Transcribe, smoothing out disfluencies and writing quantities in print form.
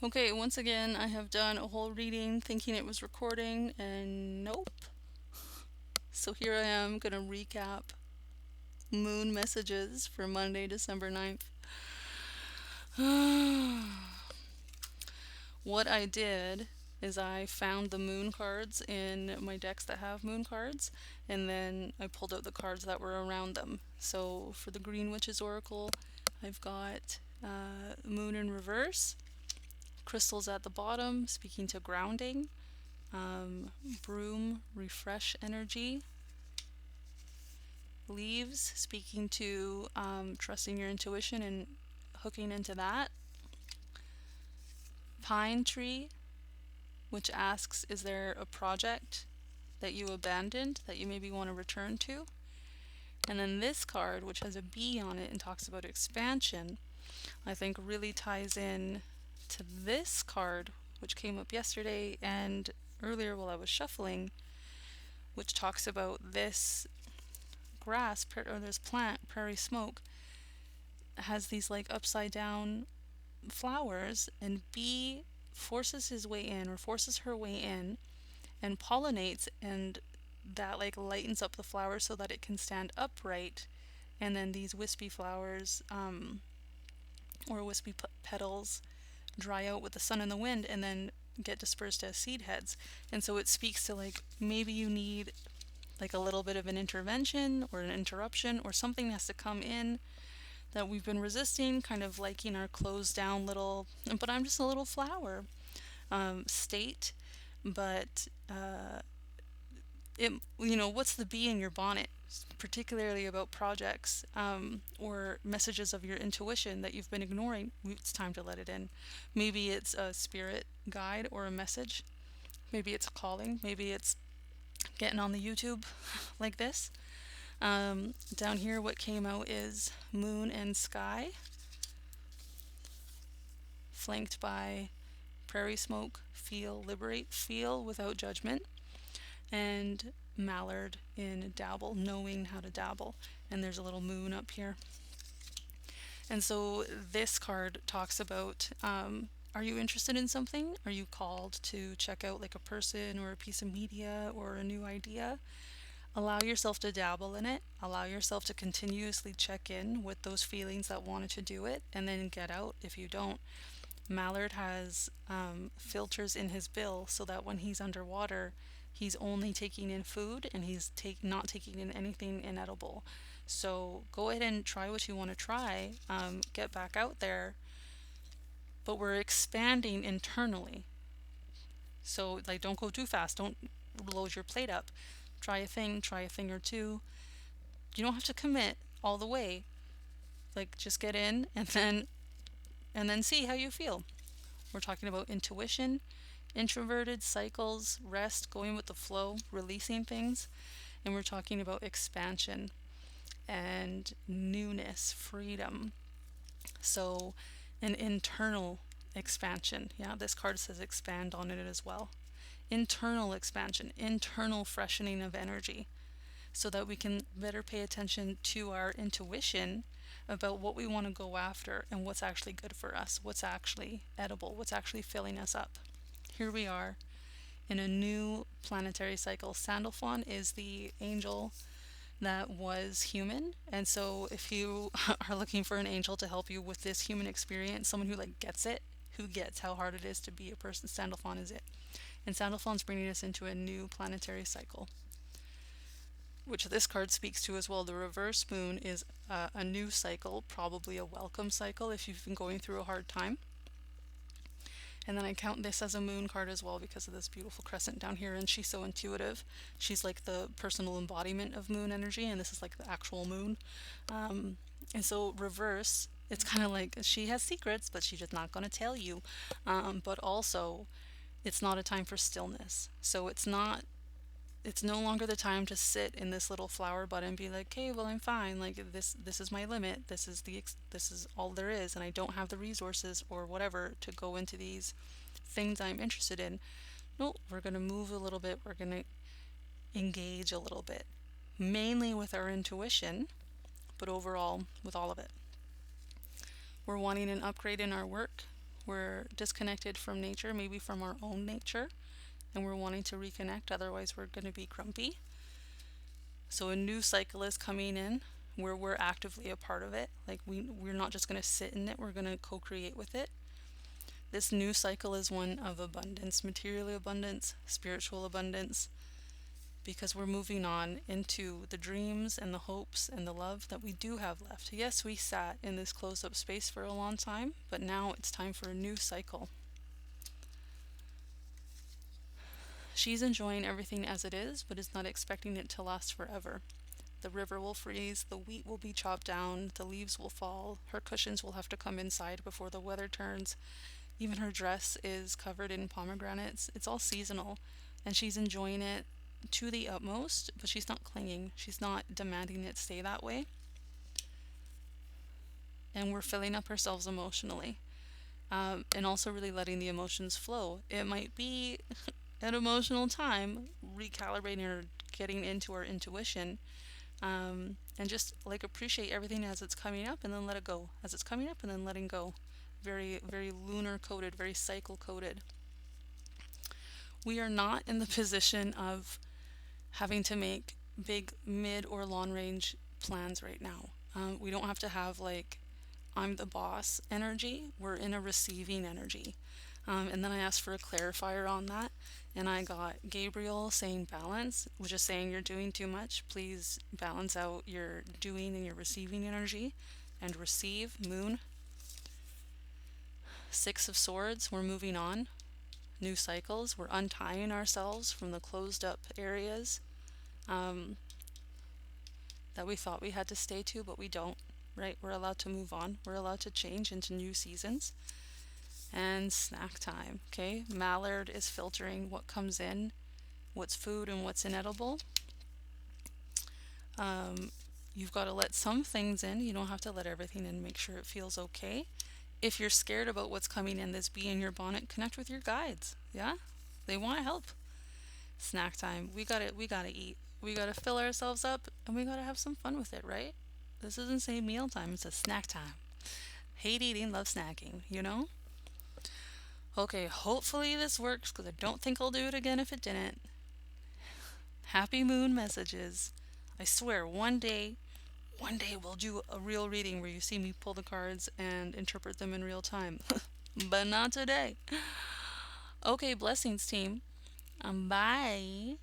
Okay, once again, I have done a whole reading thinking it was recording, and nope. So here I am gonna recap moon messages for Monday, December 9th. What I did is I found the moon cards in my decks that have moon cards, and then I pulled out the cards that were around them. So for the Green Witch's Oracle, I've got Moon in Reverse, crystals at the bottom, speaking to grounding, um, broom, refresh energy, leaves, speaking to trusting your intuition and hooking into that, pine tree, which asks, is there a project that you abandoned that you maybe want to return to? And then this card, which has a bee on it and talks about expansion, I think really ties in to this card, which came up yesterday and earlier while I was shuffling, which talks about this grass or this plant, prairie smoke, has these like upside down flowers, and bee forces his way in or forces her way in and pollinates, and that like lightens up the flower so that it can stand upright, and then these wispy flowers or wispy petals dry out with the sun and the wind and then get dispersed as seed heads. And so it speaks to like maybe you need like a little bit of an intervention or an interruption, or something has to come in that we've been resisting, kind of liking our closed down little, but I'm just a little flower state. But what's the bee in your bonnet? Particularly about projects or messages of your intuition that you've been ignoring. It's time to let it in. Maybe it's a spirit guide or a message. Maybe it's a calling. Maybe it's getting on the YouTube like this. Down here, what came out is moon and sky, flanked by prairie smoke, feel, liberate, feel without judgment, and mallard in dabble, knowing how to dabble. And there's a little moon up here. And so this card talks about are you interested in something? Are you called to check out like a person or a piece of media or a new idea? Allow yourself to dabble in it. Allow yourself to continuously check in with those feelings that wanted to do it, and then get out if you don't. Mallard has filters in his bill so that when he's underwater, he's only taking in food and he's not taking in anything inedible. So go ahead and try what you want to try. Get back out there, but we're expanding internally. So like, don't go too fast. Don't load your plate up. Try a thing or two. You don't have to commit all the way. Like, just get in and then see how you feel. We're talking about intuition, introverted cycles, rest, going with the flow, releasing things, and we're talking about expansion and newness, freedom. So, an internal expansion. Yeah, this card says expand on it as well. Internal expansion, internal freshening of energy, so that we can better pay attention to our intuition about what we want to go after and what's actually good for us, what's actually edible, what's actually filling us up. Here we are in a new planetary cycle. Sandalphon is the angel that was human. And so if you are looking for an angel to help you with this human experience, someone who like gets it, who gets how hard it is to be a person, Sandalphon is it. And Sandalphon's bringing us into a new planetary cycle, which this card speaks to as well. The reverse moon is a new cycle, probably a welcome cycle if you've been going through a hard time. And then I count this as a moon card as well because of this beautiful crescent down here, and she's so intuitive. She's like the personal embodiment of moon energy, and this is like the actual moon. And so reverse, it's kind of like she has secrets, but she's just not going to tell you. But also, it's not a time for stillness. So it's no longer the time to sit in this little flower bud and be like, "Okay, well, I'm fine. Like this is my limit. This is all there is, and I don't have the resources or whatever to go into these things I'm interested in." No, we're going to move a little bit. We're going to engage a little bit, mainly with our intuition, but overall with all of it. We're wanting an upgrade in our work. We're disconnected from nature, maybe from our own nature, and we're wanting to reconnect, otherwise, we're going to be grumpy. So, a new cycle is coming in where we're actively a part of it. Like, we're not just going to sit in it, we're going to co create with it. This new cycle is one of abundance, material abundance, spiritual abundance, because we're moving on into the dreams and the hopes and the love that we do have left. Yes, we sat in this closed up space for a long time, but now it's time for a new cycle. She's enjoying everything as it is, but is not expecting it to last forever. The river will freeze, the wheat will be chopped down, the leaves will fall, her cushions will have to come inside before the weather turns. Even her dress is covered in pomegranates. It's all seasonal, and she's enjoying it to the utmost, but she's not clinging. She's not demanding it stay that way. And we're filling up ourselves emotionally, and also really letting the emotions flow. It might be an emotional time, recalibrating or getting into our intuition, and just like appreciate everything as it's coming up and then let it go. As it's coming up and then letting go. Very, very lunar coded, very cycle coded. We are not in the position of having to make big, mid, or long range plans right now. We don't have to have like I'm the boss energy. We're in a receiving energy. And then I asked for a clarifier on that, and I got Gabriel saying balance, which is saying you're doing too much. Please balance out your doing and your receiving energy and receive, moon. Six of Swords, we're moving on. New cycles, we're untying ourselves from the closed up areas um, that we thought we had to stay to, but we don't, right? We're allowed to move on. We're allowed to change into new seasons. And snack time, okay? Mallard is filtering what comes in, what's food and what's inedible. You've got to let some things in. You don't have to let everything in. Make sure it feels okay. If you're scared about what's coming in, this bee in your bonnet, connect with your guides. Yeah? They want to help. Snack time. We gotta eat. We gotta fill ourselves up and we gotta have some fun with it, right? This isn't say meal time, it's a snack time. Hate eating, love snacking, you know? Okay, hopefully this works because I don't think I'll do it again if it didn't. Happy moon messages. I swear, one day we'll do a real reading where you see me pull the cards and interpret them in real time. But not today. Okay, blessings, team. Bye.